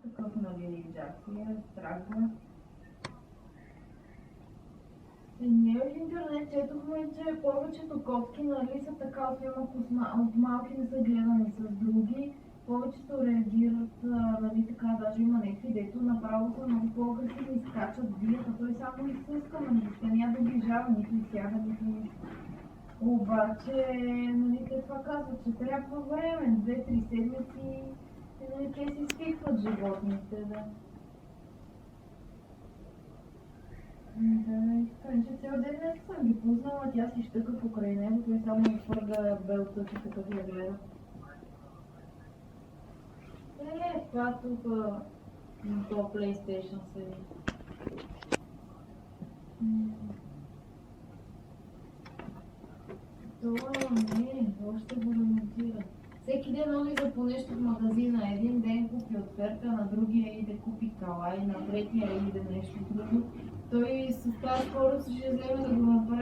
Такъв, нали, Джакси, траква. Ние в интернет четохме, че повечето котки, нали, са така, освен ако от малки не са гледани с други, повечето реагират, нали, така, даже има някакви, дето направо са много по-агресивни, скачат, бият, а той само изпуска, нали, въобще няма да ближава, нито изсяга, нито нищо. Обаче, нали, те това казват, че трябва време, 2-3 седмици, нали, те си свикват животните, да. Да, иначе цял ден не съм ги пуснала, тя си щъка покрай него, той само отвърга белта, че такъв я гледа. Това тук на това PlayStation седи. Това не, още го ремонтира. Всеки ден оди за по нещо в магазина. Един ден купи от Ферка, на другия иде купи калай, на третия иде нещо друго. Той с тази скорост ще вземе да го направи